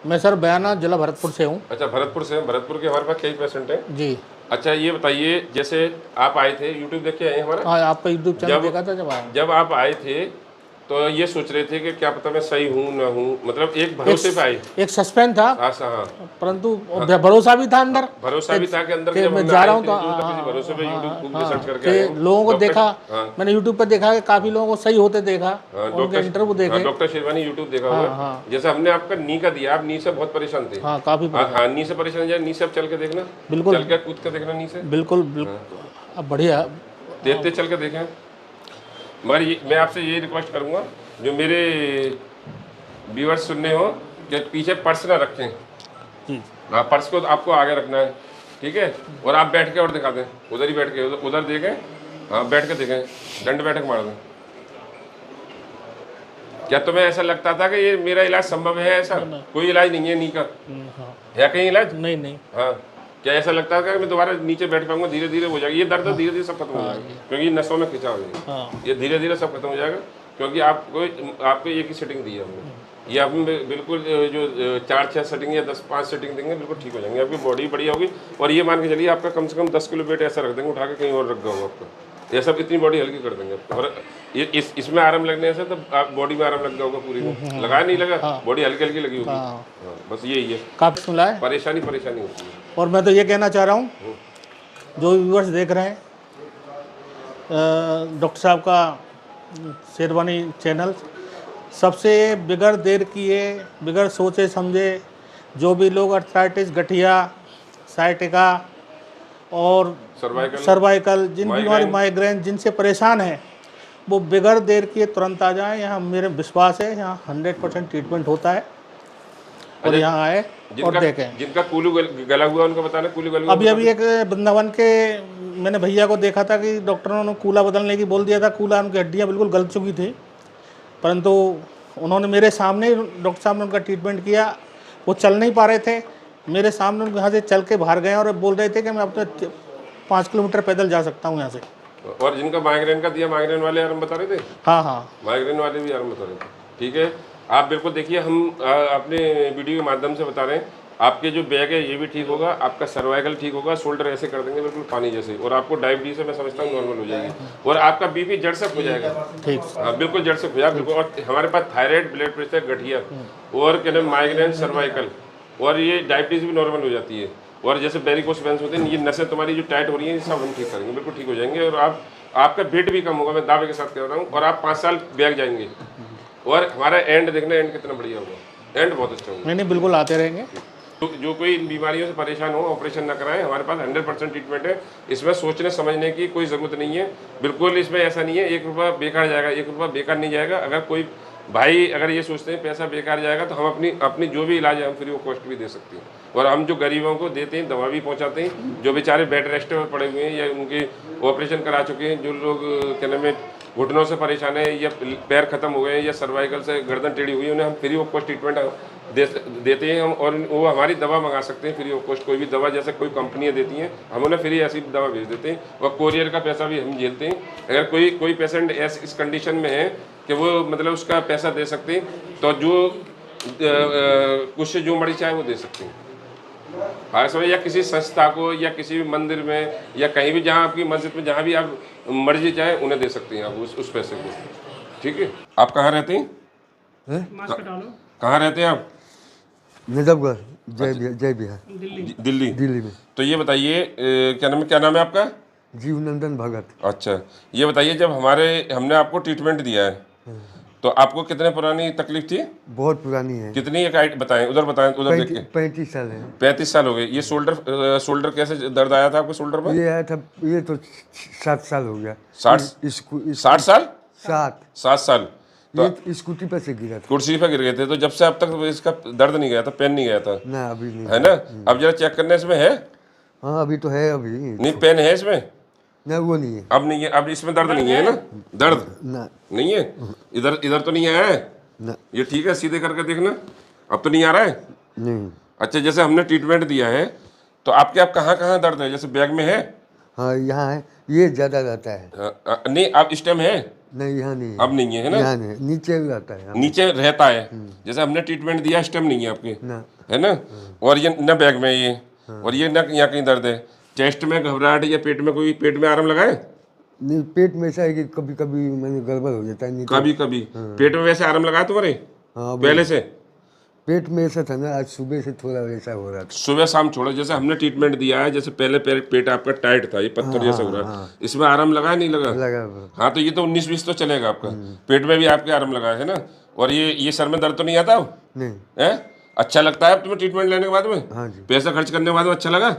मैं सर बयाना जिला भरतपुर से हूँ। अच्छा, भरतपुर से। भरतपुर के हमारे पास कई पेशेंट हैं जी। अच्छा, ये बताइए, जैसे आप आए थे, यूट्यूब देख के आए हमारा? हाँ, आपका यूट्यूब चैनल जब देखा था जब आया। जब आप आए थे तो ये सोच रहे थे कि क्या पता मैं सही हूँ ना हूँ, मतलब एक भरोसे पे आए। एक सस्पेंस था, हाँ, परंतु भरोसा भी था अंदर। भरोसा भी था कि अंदर कि जब मैं हम जा आए रहा हूँ थे तो तो किसी भरोसे पे यूट्यूब खूब रिसर्च करके कि आए हूँ। लोगों को देखा, हाँ मैंने यूट्यूब पर देखा कि काफी लोगों को सही होते देखा, हाँ, उनके इंटरव्यू देखे। डॉक्टर शेरवानी यूट्यूब देखा हाँ हुआ। हाँ जैसे हमने आपका नी का दिया, आप नी से बहुत परेशान थे। हाँ, काफी परेशान। हाँ, नी से परेशान जाए, नी से अब चल के देखना, बिल्कुल चल के कूद के देखना नी से, बिल्कुल बिल्कुल। अब बढ़िया। देखते चल के देखें। मगर मैं आपसे ये रिक्वेस्ट करूँगा, जो मेरे व्यूअर्स सुनने हो, कि पीछे पर्स ना रखें। जी। हाँ, पर्स को आपको आगे रखना है, ठीक है। और आप बैठ के और दिखा दें, उधर ही बैठ के, उधर देखें। हाँ, बैठ के देखें, दंड बैठक मार दें। क्या तुम्हें ऐसा लगता था कि ये मेरा इलाज संभव है? ऐसा कोई इलाज नहीं है नी का। हाँ। है कहीं इलाज? नहीं नहीं। हाँ, क्या ऐसा लगता है कि मैं दोबारा नीचे बैठ पाऊंगा? धीरे धीरे हो जाएगा ये दर्द, धीरे धीरे सब खत्म हो जाएगा, क्योंकि नसों में खिंचाव है। ये धीरे धीरे सब खत्म हो जाएगा, क्योंकि आपको एक ही सेटिंग दी है हमने। ये आप बिल्कुल जो 4-6 सेटिंग या 10-5 सेटिंग देंगे, बिल्कुल ठीक हो जाएंगे, आपकी बॉडी बढ़िया होगी। और ये मान के चलिए, आपका कम से कम 10 किलो वेट ऐसा रख देंगे उठा के, कहीं और रख गया होगा आपका, ये सब इतनी बॉडी हल्की कर देंगे आपको। और इसमें आराम लगने से तो आप बॉडी में आराम लग गया होगा पूरी में। लगाया नहीं लगा, बॉडी हल्की हल्की लगी होगी। हाँ, बस यही है, काफी सुना है। परेशानी होती है। और मैं तो ये कहना चाह रहा हूँ, जो व्यूअर्स देख रहे हैं डॉक्टर साहब का शेरवानी चैनल, सबसे बिगड़ देर किए, बिगड़ सोचे समझे, जो भी लोग अर्थराइटिस, गठिया, साइटिका और सर्वाइकल जिन बीमारी, माइग्रेन जिनसे परेशान हैं, वो बिगड़ देर किए तुरंत आ जाएं। यहाँ मेरे विश्वास है, यहाँ 100% ट्रीटमेंट होता है। और यहाँ आए और देखें। जिनका कूलू गला हुआ उनका बताना, कूलू गला अभी एक वृंदावन के मैंने भैया को देखा था कि डॉक्टरों ने कूला बदलने की बोल दिया था। कूला, उनकी हड्डियाँ बिल्कुल गल चुकी थी, परंतु उन्होंने मेरे सामने ही, डॉक्टर साहब ने उनका ट्रीटमेंट किया। वो चल नहीं पा रहे थे, मेरे सामने उनके यहाँ से चल के बाहर गए और बोल रहे थे कि मैं अपने 5 किलोमीटर पैदल जा सकता हूँ यहाँ से। और जिनका माइग्रेन का दिया, माइग्रेन वाले आराम बता रहे थे। हाँ, माइग्रेन वाले भी आराम बता रहे थे, ठीक है। आप बिल्कुल देखिए, हम अपने वीडियो के माध्यम से बता रहे हैं, आपके जो बैक है ये भी ठीक होगा, आपका सर्वाइकल ठीक होगा, शोल्डर ऐसे कर देंगे बिल्कुल पानी जैसे, और आपको डायबिटीज से मैं समझता हूँ नॉर्मल हो जाएगी, और आपका बीपी जड़ से हो जाएगा। ठीक, हाँ बिल्कुल जड़ से हो जाएगा बिल्कुल। और हमारे पास थायराइड, ब्लड प्रेशर, गठिया और क्या नाम, माइग्रेन, सर्वाइकल और ये डायबिटीज भी नॉर्मल हो जाती है। और जैसे वेरिकोस वेन्स होते हैं, ये नसें तुम्हारी जो टाइट हो रही हैं, ये सब हम ठीक करेंगे, बिल्कुल ठीक हो जाएंगे। और आपका वेट भी कम होगा, मैं दावे के साथ कह रहा हूँ। और आप 5 साल बैक जाएंगे, और हमारा एंड देखना, एंड कितना बढ़िया होगा, एंड बहुत अच्छा होगा। नहीं, बिल्कुल आते रहेंगे। तो जो कोई इन बीमारियों से परेशान हो, ऑपरेशन ना कराएं, हमारे पास 100% ट्रीटमेंट है। इसमें सोचने समझने की कोई ज़रूरत नहीं है, बिल्कुल इसमें ऐसा नहीं है 1 रुपया बेकार जाएगा, 1 रुपया बेकार नहीं जाएगा। अगर कोई भाई अगर ये सोचते हैं पैसा बेकार जाएगा, तो हम अपनी जो भी इलाज है हम फ्री ऑफ कॉस्ट भी दे सकते हैं। और हम जो गरीबों को देते हैं, दवा भी पहुँचाते हैं, जो बेचारे बेड रेस्ट पर पड़े हुए हैं या उनके ऑपरेशन करा चुके हैं, जो लोग क्या नाम है घुटनों से परेशान है, या पैर खत्म हो गए हैं, या सर्वाइकल से गर्दन टेढ़ी हुई है, उन्हें हम फ्री ऑफ कॉस्ट ट्रीटमेंट देते हैं हम। और वो हमारी दवा मंगा सकते हैं फ्री ऑफ कॉस्ट, कोई भी दवा, जैसे कोई कंपनियां देती हैं, हम उन्हें फ्री ऐसी दवा भेज देते हैं। और कोरियर का पैसा भी हम झेलते हैं। अगर कोई पेशेंट इस कंडीशन में है कि वो मतलब उसका पैसा दे सकते हैं, तो जो कुछ जो मर्जी चाहे वो दे सकते हैं। हाँ समझ, या किसी संस्था को, या किसी भी मंदिर में, या कहीं भी जहाँ आपकी मस्जिद में, जहाँ भी आप मर्जी चाहे उन्हें दे सकते हैं आप उस पैसे को, ठीक है। आप कहाँ रहते हैं? कहाँ रहते हैं आप? नजफगढ़, जय बिहार, दिल्ली में। तो ये बताइए, क्या नाम है आपका? जीवनंदन भगत। अच्छा, ये बताइए, जब हमने आपको ट्रीटमेंट दिया है, तो आपको कितने पुरानी तकलीफ थी? बहुत पुरानी है। कितनी एक बताएं, उधर देख के। 35 साल है। 35 साल हो गए। ये शोल्डर कैसे दर्द आया था आपको शोल्डर में? ये आया था, ये तो 7 साल हो गया। 60 साल? 7 साल। तो ये स्कूटी पर से गिरा था, कुर्सी पर गिर गए थे। तो जब से अब तक इसका दर्द नहीं गया था, पेन नहीं गया था ना? अभी नहीं है ना? अब जरा चेक करने, इसमें है? हाँ अभी तो है, अभी नहीं पेन है इसमें? ना, वो नहीं है, अब नहीं है। अब इसमें दर्द नहीं है ना? दर्द ना नहीं है। इधर तो नहीं आया है ना। ये ठीक है, सीधे करके देखना, अब तो नहीं आ रहा है? नहीं। अच्छा, जैसे हमने ट्रीटमेंट दिया है, तो आपके अब कहाँ दर्द है? जैसे बैग में है? हाँ यहाँ है, ये ज़्यादा रहता है। नहीं, अब इस टाइम है नहीं यहाँ नहीं है। अब नहीं है ना? यहाँ नहीं, नीचे भी रहता है। नीचे रहता है। जैसे हमने ट्रीटमेंट दिया इस टाइम नहीं है आपके, ना है ना? और ये न बैग में ये, और ये न यहाँ कहीं दर्द है, चेस्ट में घबराहट या पेट में, कोई पेट में आराम लगा है? नहीं, पेट में ऐसा है कि कभी कभी मैंने गड़बड़ हो जाता है। नहीं तो कभी कभी पेट में वैसे आराम लगा है तुम्हारे हाँ, पहले से? पेट में ऐसा था ना, आज सुबह से थोड़ा वैसा हो रहा था। सुबह शाम छोड़ो, जैसे हमने ट्रीटमेंट दिया है, जैसे पहले पेट आपका टाइट था, ये पत्थर जैसा हो रहा है, इसमें आराम लगा है नहीं लगा? लगा। हाँ, तो ये तो 19-20 तो चलेगा आपका। पेट में भी आपके आराम लगा है ना? और ये सर में दर्द तो नहीं आता अब? नहीं। है? अच्छा लगता है अब तुम्हें ट्रीटमेंट लेने के बाद में? हाँ जी। पैसा खर्च करने के बाद में अच्छा लगा?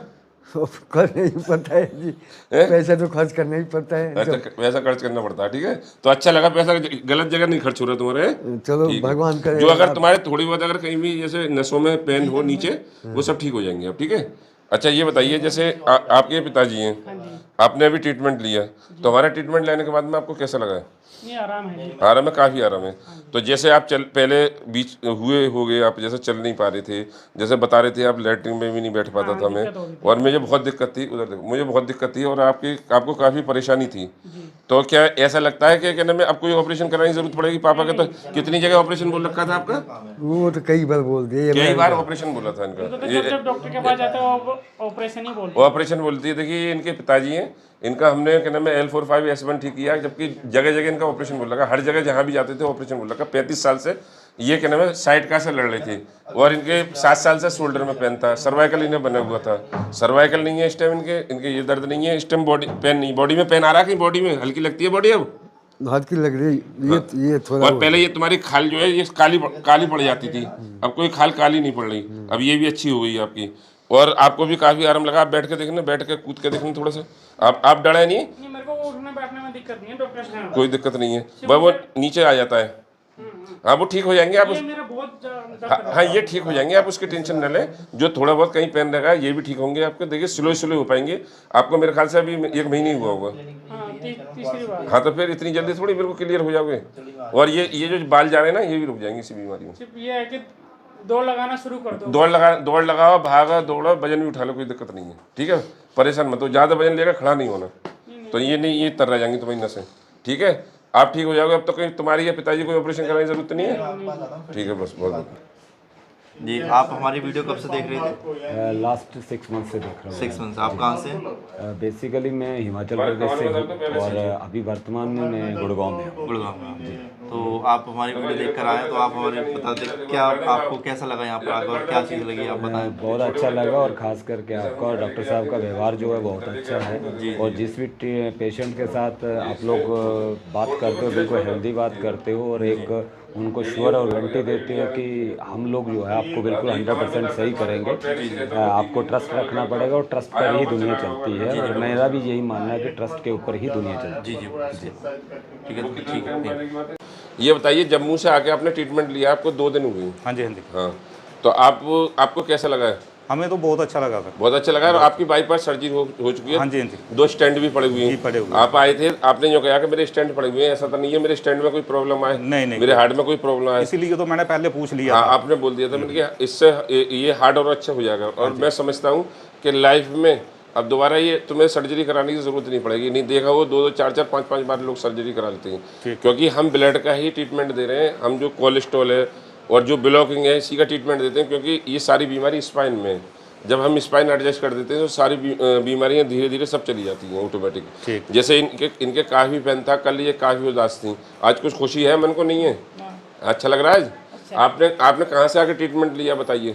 करना ही पड़ता है जी, पैसा तो खर्च करना ही पड़ता है। अच्छा, पैसा खर्च करना पड़ता है, ठीक है। तो अच्छा लगा, पैसा गलत जगह नहीं खर्च हो रहा तुम्हारे? चलो ठीक है। भगवान करे। जो अगर तुम्हारे थोड़ी बहुत अगर कहीं भी जैसे नसों में पेन हो नीचे, वो सब ठीक हो जाएंगे अब, ठीक है। अच्छा ये बताइए, जैसे आपके पिताजी हैं, आपने अभी ट्रीटमेंट लिया, तो हमारा ट्रीटमेंट लेने के बाद में आपको कैसा लगा है? ये आराम है। आराम है, काफ़ी आराम है। तो जैसे आप पहले बीच हुए हो गए, आप जैसे चल नहीं पा रहे थे, जैसे बता रहे थे आप लैट्रिन में भी नहीं बैठ पाता था मैं, और मुझे बहुत दिक्कत थी, उधर देखो, मुझे बहुत दिक्कत थी और आपको काफ़ी परेशानी थी। तो क्या ऐसा लगता है कि कहने में अब कोई ऑपरेशन कराने की जरूरत पड़ेगी? पापा का तो कितनी जगह ऑपरेशन बोल रखा था आपका? वो तो कई बार बोल दिए, कई बार ऑपरेशन बोला था इनका। जब डॉक्टर के पास जाते हो ऑपरेशन ही बोलते ऑपरेशन बोलती है। देखिए इनके पिताजी हैं, इनका हमने क्या नाम है L45S1 ठीक किया, जबकि जगह जगह इनका ऑपरेशन बोल रखा, हर जगह जहाँ भी जाते थे ऑपरेशन बोल रखा। 35 साल से ये क्या नाम है साइड से लड़ रही थी, और इनके 7 साल से शोल्डर में पेन था, सर्वाइकल इन्हें बना हुआ था। सर्वाइकल नहीं है इस टाइम इनके ये दर्द नहीं है इस टाइम, बॉडी पेन नहीं, बॉडी में पेन आ रहा है, कहीं बॉडी में हल्की लगती है बॉडी अब? हाथ की लग रही ये थोड़ा। और पहले ये तुम्हारी खाल जो है ये काली पड़ जाती थी, अब कोई खाल काली नहीं पड़ रही, अब ये भी अच्छी हो गई आपकी। और आपको भी काफी आराम लगा। आप बैठ के देखना, बैठ के कूद के देखना थोड़ा सा। आप डरे नहीं? नहीं, मेरे को उठने बैठने में दिक्कत नहीं है, डॉक्टर साहब कोई दिक्कत नहीं है, बस वो नीचे आ जाता है। हाँ वो ठीक हो जाएंगे आप ये मेरा बहुत दर्द हाँ ये ठीक हो जाएंगे, आप उसकी टेंशन न लें। जो थोड़ा बहुत कहीं पेन रहेगा ये भी ठीक होंगे आपके। देखिए स्लो हो पाएंगे। आपको मेरे ख्याल से अभी 1 महीने ही हुआ होगा। हाँ, तीसरी बार। हाँ तो फिर इतनी जल्दी थोड़ी मेरे को क्लियर हो जाओगे। और ये जो बाल जा रहे हैं ना, ये भी रुक जाएंगे इसी बीमारी में। सिर्फ ये है कि दौड़ लगाना शुरू कर दो। दौड़ लगाओ, भागा दौड़ो, वजन भी उठा लो, कोई दिक्कत नहीं है, ठीक है। परेशान मत हो, ज़्यादा वजन लेकर खड़ा नहीं होना, तो ये नहीं, ये तर रह जाएंगी तुम्हारी नसें, ठीक है। आप ठीक हो जाओगे। अब तो कहीं तुम्हारी या पिताजी को ऑपरेशन कराने की जरूरत नहीं है, ठीक है। बस बहुत जी। आप हमारी वीडियो कब से देख रहे थे? लास्ट 6 मंथ से देख रहा हूँ। 6 मंथ। आप कहाँ से? बेसिकली मैं हिमाचल प्रदेश से हूँ और अभी वर्तमान में मैं गुड़गांव में हूँ। गुड़गांव में जी। तो आप हमारी वीडियो देख कर आए, तो आप हमारे बता दें क्या आपको कैसा लगा यहाँ पर आकर और क्या चीज़ लगी, आप बताएं। बहुत अच्छा लगा, और ख़ास करके आपका और डॉक्टर साहब का व्यवहार जो है बहुत अच्छा है। और जिस भी पेशेंट के साथ आप लोग बात करते हो, बिल्कुल हेल्दी बात करते हो, और एक उनको श्योर और गारंटी देते हो कि हम लोग जो है आपको बिल्कुल 100% सही करेंगे। आपको ट्रस्ट रखना पड़ेगा, और ट्रस्ट पर ही दुनिया चलती है, और मेरा भी यही मानना है कि ट्रस्ट के ऊपर ही दुनिया चलती है। जी। ठीक है, ठीक है। ये बताइए, जम्मू से आके आपने ट्रीटमेंट लिया, आपको 2 दिन हुए? हाँ जी, हाँ जी। हाँ, तो आपको कैसा लगा है? हमें तो बहुत अच्छा लगा था। बहुत अच्छा लगा। और आपकी बाईपास सर्जरी हो चुकी है? हाँ जी, हाँ जी। 2 स्टैंड भी पड़े हुए हैं। पड़े हुए। आप आए थे, आपने जो कहा कि मेरे स्टैंड पड़े हुए हैं, ऐसा तो नहीं है मेरे स्टैंड में कोई प्रॉब्लम आए? नहीं, मेरे हार्ट में कोई प्रॉब्लम आए? इसीलिए तो मैंने पहले पूछ लिया। हाँ, आपने बोल दिया था मैंने कि इससे ये हार्ट और अच्छा हो जाएगा। और मैं समझता हूँ कि लाइफ में अब दोबारा ये तुम्हें सर्जरी कराने की जरूरत नहीं पड़ेगी। नहीं देखा वो 2-2, 4-4, 5-5 बार लोग सर्जरी करा लेते हैं, क्योंकि हम ब्लड का ही ट्रीटमेंट दे रहे हैं। हम जो कोलेस्ट्रॉल है और जो ब्लॉकिंग है, इसी का ट्रीटमेंट देते हैं, क्योंकि ये सारी बीमारी स्पाइन में है। जब हम स्पाइन एडजस्ट कर देते हैं तो सारी बीमारियां धीरे धीरे सब चली जाती हैं ऑटोमेटिक। जैसे इनके काफ़ी पेन था, कल ये काफ़ी उदास थी, आज कुछ खुशी है मन को? नहीं है? अच्छा लग रहा है आज? आपने कहाँ से आके ट्रीटमेंट लिया बताइए?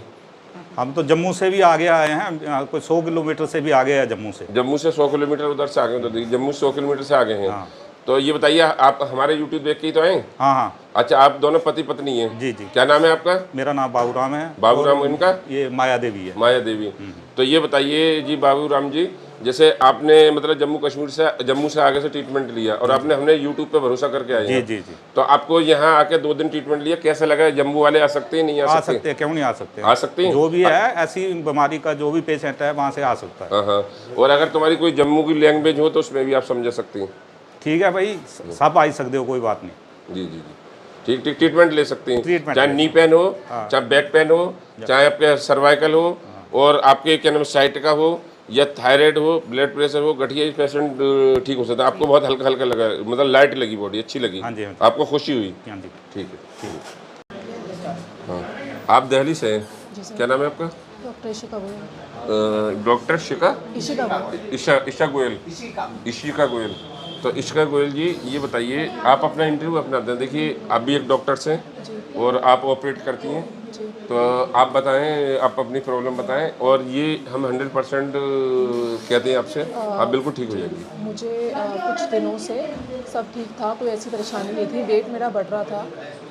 हम तो जम्मू से भी आगे आए हैं, कोई 100 किलोमीटर से भी आगे है जम्मू से। जम्मू से 100 किलोमीटर उधर से आगे, उधर जम्मू से 100 किलोमीटर से आगे हैं। तो ये बताइए, आप हमारे यूट्यूब देख के ही तो आए? हाँ हाँ। अच्छा, आप दोनों पति पत्नी हैं? जी जी। क्या नाम है आपका? मेरा नाम बाबूराम है। बाबूराम, इनका? ये माया देवी है। माया देवी। तो ये बताइए जी बाबूराम जी, जैसे आपने मतलब जम्मू से आगे से ट्रीटमेंट लिया, और आपने हमने यूट्यूब पे भरोसा करके आए हैं। जी जी। तो आपको यहाँ आके 2 दिन ट्रीटमेंट लिया, कैसा लगा? जम्मू वाले आ सकते हैं, नहीं आ सकते? क्यों नहीं आ सकते? आ सकते हैं। जो भी है ऐसी बीमारी का जो भी पेशेंट है वहाँ से आ सकता है। हाँ। और अगर तुम्हारी कोई जम्मू की लैंग्वेज हो तो उसमें भी आप समझ सकती हैं। ठीक है भाई, सब आ सकते हो, कोई बात नहीं। जी जी जी, ठीक ट्रीटमेंट ले सकते हैं। चाहे नी पेन हो, चाहे बैक पेन हो, चाहे आपके सर्वाइकल हो, और आपके क्या नाम साइट का हो, या थायराइड हो, ब्लड प्रेशर हो, गठिया पेशेंट ठीक हो सकता है। आपको बहुत हल्का हल्का लगा, मतलब लाइट लगी बॉडी, अच्छी लगी? हाँ जी, हाँ जी। आपको खुशी हुई? हाँ जी। ठीक है। हाँ, आप दिल्ली से हैं? क्या नाम है आपका? डॉक्टर इशिका गोयल। डॉक्टर शिका इशिका गोयल। ईशा गोयल, इशिका गोयल। तो इशिका गोयल जी, ये बताइए, आप अपना इंटरव्यू अपना दें। देखिए, आप भी एक डॉक्टर हैं और आप ऑपरेट करती हैं, तो आप बताएं, आप अपनी प्रॉब्लम बताएं, और ये हम 100% कहते हैं आपसे, आप बिल्कुल ठीक हो जाएंगी। मुझे कुछ दिनों से सब ठीक था, कोई ऐसी परेशानी नहीं थी, वेट मेरा बढ़ रहा था,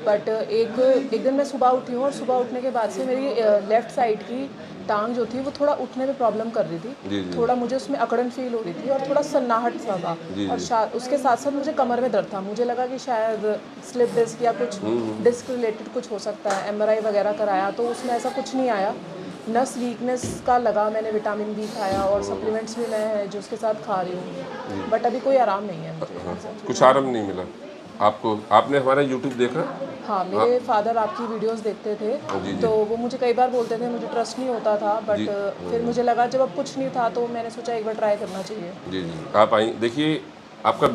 बट एक दिन मैं सुबह उठी हूँ और सुबह उठने के बाद से मेरी लेफ़्ट साइड की टांग जो थी वो थोड़ा उठने में प्रॉब्लम कर रही थी। जी, जी। थोड़ा मुझे उसमें अकड़न फील हो रही थी और थोड़ा सन्नाहट सा था, और उसके साथ साथ मुझे कमर में दर्द था। मुझे लगा कि शायद स्लिप डिस्क या कुछ डिस्क रिलेटेड कुछ हो सकता है। MRI वगैरह कराया तो उसमें ऐसा कुछ नहीं आया। नस वीकनेस का लगा, मैंने विटामिन B खाया और सप्लीमेंट्स भी मैं जो उसके साथ खा रही हूँ, बट अभी कोई आराम नहीं है मुझे। कुछ आराम नहीं मिला आपको? आपने हमारा यूट्यूब देखा? हाँ, मेरे फादर आपकी वीडियोस देखते थे, तो वो मुझे कई बार बोलते थे, मुझे ट्रस्ट नहीं होता था, बट फिर मुझे लगा जब अब कुछ नहीं था तो मैंने सोचा एक बार ट्राई करना चाहिए। जी जी, आप आई। देखिए, आपका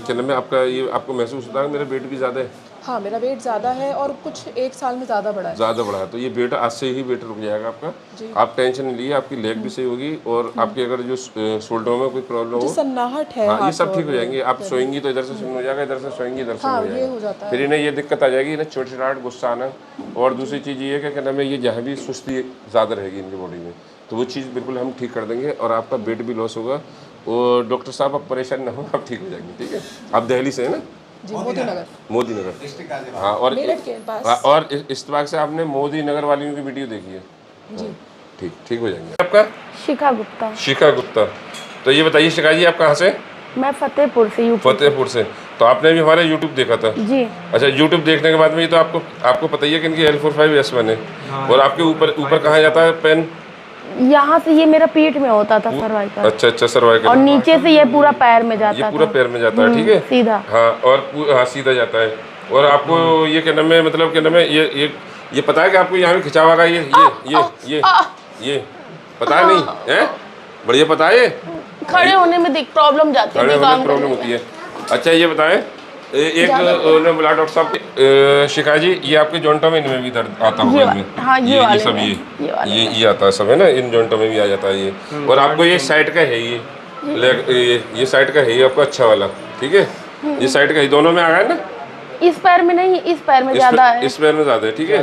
चैनल में आपका ये आपको महसूस होता है मेरा वेट भी ज़्यादा है? हाँ, मेरा वेट ज़्यादा है और कुछ 1 साल में ज़्यादा बढ़ा है। ज़्यादा बढ़ा है, तो ये वेट आज से ही वेट रुक जाएगा आपका। आप टेंशन नहीं लीजिए, आपकी लेग भी सही होगी, और आपकी अगर जो शोल्डरों में कोई प्रॉब्लम हो, सन्नाहट है, हाँ, ये सब ठीक हो जाएंगे। आप सोएंगी तो इधर से सुन हो जाएगा, इधर से सोएंगी इधर से हाँ, हो ये जाएगा। हो जाता है। फिर इन्हें ये दिक्कत आ जाएगी ना, चिड़चिड़ाहट, गुस्सा आना, और दूसरी चीज़ ये है कि क्या नाम है, ये जहाँ भी सुस्ती ज़्यादा रहेगी इनकी बॉडी में, तो वो चीज़ बिल्कुल हम ठीक कर देंगे, और आपका वेट भी लॉस होगा। और डॉक्टर साहब, आप परेशान ना हो, आप ठीक हो जाएंगे। ठीक है? आप दिल्ली से हैं ना? जी, मोदी नगर। मोदी नगर, हाँ। और मेरठ के पास। हाँ, और इत्तेफाक से आपने मोदी नगर वालियों की वीडियो देखी है? जी। ठीक, ठीक हो जाएंगे। आपका? शिखा गुप्ता। शिखा गुप्ता। तो ये बताइए शिखा जी, आप कहाँ से? मैं फतेहपुर से, यूपी। फतेहपुर से। तो आपने भी हमारा यूट्यूब देखा था? जी। अच्छा, यूट्यूब देखने के बाद में ये तो आपको पता ही है कि इनकी L45S1 है, और आपके ऊपर कहाँ जाता है पेन? यहाँ से ये मेरा पीठ में होता था, सर्वाइकल। अच्छा, सर्वाइकल। और नीचे से ये पूरा पैर में जाता था। ये पूरा पैर में जाता है, ठीक है? सीधा। हाँ, और हाँ, सीधा जाता है। और आपको ये क्या नाम है, मतलब क्या नाम है, ये पता है कि आपको यहाँ भी खिंचाव आगा? ये पता है नहीं है? बढ़िया पता है। खड़े होने में प्रॉब्लम जाती है, खड़े होने में प्रॉब्लम होती है। अच्छा, ये बताएं, एक उन्होंने बोला डॉक्टर साहब, शिखा जी, ये आपके जॉइंटों में इनमें भी दर्द आता होगा इनमें? हाँ, ये सब ये आता है सब, है ना? इन जॉइंटों में भी आ जाता है ये। और आपको ये साइड का है, ये साइड का है ये आपको अच्छा वाला, ठीक है? ये साइड का ही, दोनों में आ गया ना? इस पैर में नहीं, इस पैर में ज्यादा है। इस पैर में ज्यादा है, ठीक है?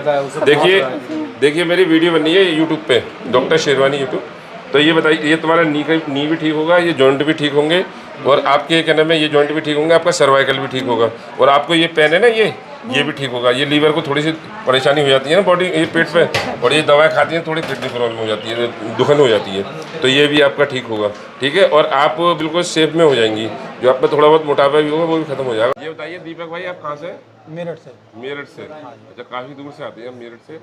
देखिए मेरी वीडियो बनी है यूट्यूब पे, डॉक्टर शेरवानी यूट्यूब। तो ये बताइए, ये तुम्हारा नी भी ठीक होगा, ये जॉइंट भी ठीक होंगे, और आपके क्या नाम है, ये जॉइंट भी ठीक होंगे, आपका सर्वाइकल भी ठीक होगा, और आपको ये पेन है ना, ये भी ठीक होगा। ये लीवर को थोड़ी सी परेशानी हो जाती है ना बॉडी, ये पेट पे, और ये दवाएं खाती हैं, थोड़ी किडनी प्रॉब्लम हो जाती है, दुखन हो जाती है, तो ये भी आपका ठीक होगा, ठीक है? और आप बिल्कुल सेफ में हो जाएंगी। जो आप में थोड़ा बहुत मोटापा भी होगा वो भी खत्म हो जाएगा। ये बताइए दीपक भाई, आप कहाँ से? मेरठ से। मेरठ से? अच्छा, काफ़ी दूर से आते हैं मेरठ से।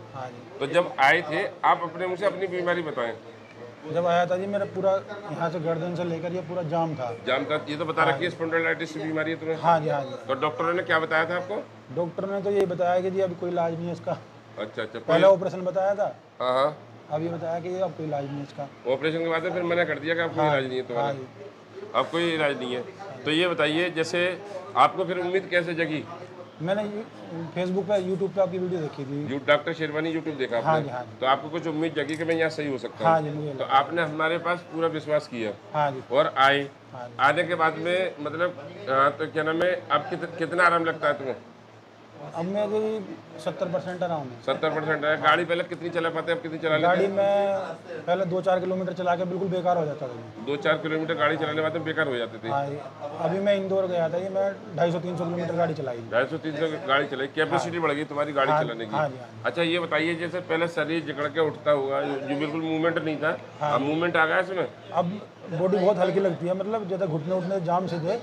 तो जब आए थे, आप अपने मुझे अपनी बीमारी बताएं। जब आया था जी, मेरा पूरा यहाँ से गर्दन से लेकर ये पूरा जाम था। ये तो बता रखी है स्पॉन्डिलाइटिस की बीमारी है तुम्हें? हाँ जी, हाँ जी। तो डॉक्टरों ने क्या बताया था आपको? डॉक्टर ने तो यही बताया कि जी अभी कोई इलाज नहीं है इसका। अच्छा, पहले ऑपरेशन बताया था। हाँ। अभी बताया कि अब कोई इलाज नहीं है इसका। ऑपरेशन के बाद फिर मना कर दिया कि अब कोई इलाज नहीं है तुम्हारा? अब कोई इलाज नहीं है। तो ये बताइए, जैसे आपको फिर उम्मीद कैसे जगी? मैंने फेसबुक पे, यूट्यूब पे आपकी वीडियो देखी थी। डॉक्टर शेरवानी यूट्यूब देखा आपने? हाँ जी, हाँ जी। तो आपको कुछ उम्मीद जगी कि मैं यहाँ सही हो सकता हूँ? हाँ जी, मुझे तो आपने हमारे पास पूरा विश्वास किया। हाँ जी। और आए, आने के बाद में मतलब तो क्या नाम है, अब कितना आराम लगता है तुम्हें? अब मैं जी 70% आराम है। 70% है। गाड़ी पहले कितनी चला पाते हैं, अब कितनी चला लेते हैं? गाड़ी में पहले 2-4 किलोमीटर चला के बिल्कुल बेकार हो जाता था। 2-4 किलोमीटर गाड़ी चलाने बाद में बेकार हो जाती थी। हाँ, अभी मैं इंदौर गया था, ये मैं 250-300 किलोमीटर गाड़ी चलाई। 250-300 गाड़ी चलाई, कैपेसिटी बढ़ गई तुम्हारी गाड़ी चलाने की। अच्छा, ये बताइए, जैसे पहले शरीर जकड़ के उठता होगा, जो बिल्कुल मूवमेंट नहीं था, अब मूवमेंट आ गया इसमें? अब बॉडी बहुत हल्की लगती है, मतलब जैसे घुटने उठने जाम से थे,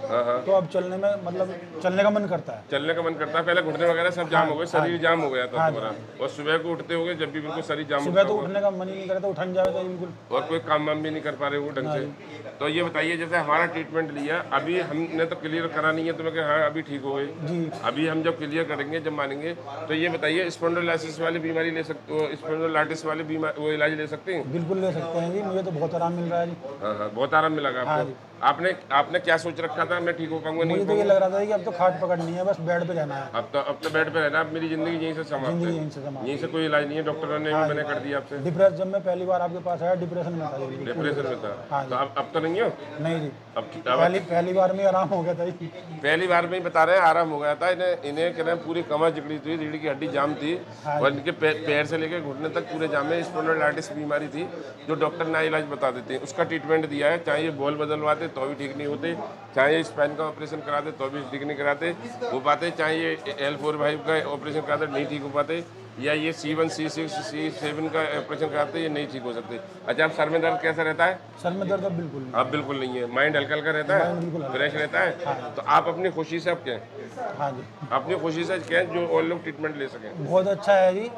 तो अब चलने में मतलब चलने का मन करता है। चलने का मन करता है, पहले घुटने वगैरह सब जाम हो गए, शरीर जाम हो गया था तुम्हारा, और सुबह को उठते हो गए जब भी बिल्कुल शरीर जाम सुबह तो उठने का मन ही नहीं करता, उठन जाए तो बिल्कुल, और कोई काम वाम भी नहीं कर पा रहे हो ढंग से। तो ये बताइए, जैसे हमारा ट्रीटमेंट लिया, अभी हमने तो क्लियर करा नहीं है तुम्हें कि हाँ अभी ठीक हो गए जी। अभी हम जब क्लियर करेंगे, जब मानेंगे, तो ये बताइए स्पॉन्डिलोलाइसिस वाली बीमारी ले सकते हो, स्पॉन्डिलोलाइटिस वाली बीमारी वो इलाज ले सकते हैं? बिल्कुल ले सकते हैं जी, मुझे तो बहुत आराम मिल रहा है जी। हाँ हाँ, बहुत आराम मिला आपको। आपने क्या सोच रखा था, मैं ठीक हो पाऊंगा नहीं? मुझे तो ये लग रहा था कि अब तो खाट पकड़नी है, बस बेड पे रहना है, अब तो बेड पे रहना, अब मेरी जिंदगी यहीं से समाप्त जिंदगी है, यहीं से समाप्त। यहीं से कोई इलाज नहीं है, डॉक्टरों ने भी मना कर दिया आपसे? डिप्रेशन, जब मैं पहली बार आपके पास आया डिप्रेशन में था ये, डिप्रेशन में था। हाँ तो अब तो नहीं हो? नहीं जी, अब पहली बार में आराम हो गया था जी। पहली बार में ही बता रहे हैं आराम हो गया था। इन्हें कह रहे हैं पूरी कमर जिकड़ी थी, रीढ़ की हड्डी जाम थी, और इनके पैर से लेकर घुटने तक पूरे जाम में स्पॉन्डिलोलाइटिस बीमारी थी, जो डॉक्टर ना इलाज बता देते हैं। उसका ट्रीटमेंट दिया है, चाहे ये बॉल बदलवाते तो भी ठीक नहीं होते, चाहे ये स्पाइन का ऑपरेशन कराते तो भी ठीक नहीं कराते हो पाते, चाहे ये L4-5 का ऑपरेशन कराते नहीं ठीक हो पाते, या ये C1, C6, C7 का ऑपरेशन कराते ये नहीं ठीक हो सकते। अच्छा, आप सर में दर्द कैसा रहता है? सर में दर्द अब बिल्कुल नहीं। अब बिल्कुल नहीं है, माइंड हल्का हल्का रहता है, फ्रेश रहता है। तो आप अपनी खुशी से अब क्या है? हाँ जी, अपनी खुशी से क्या है जो और लोग ट्रीटमेंट ले सकें? बहुत अच्छा है जी,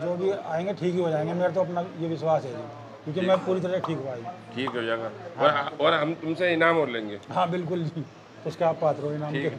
जो भी आएंगे ठीक ही हो जाएंगे, मेरा तो अपना ये विश्वास है जी, क्योंकि मैं पूरी तरह ठीक हुआ जी। ठीक हो जाएगा, और हम तुमसे इनाम और लेंगे। हाँ बिल्कुल जी, उसके आप पात्र हो इनाम के।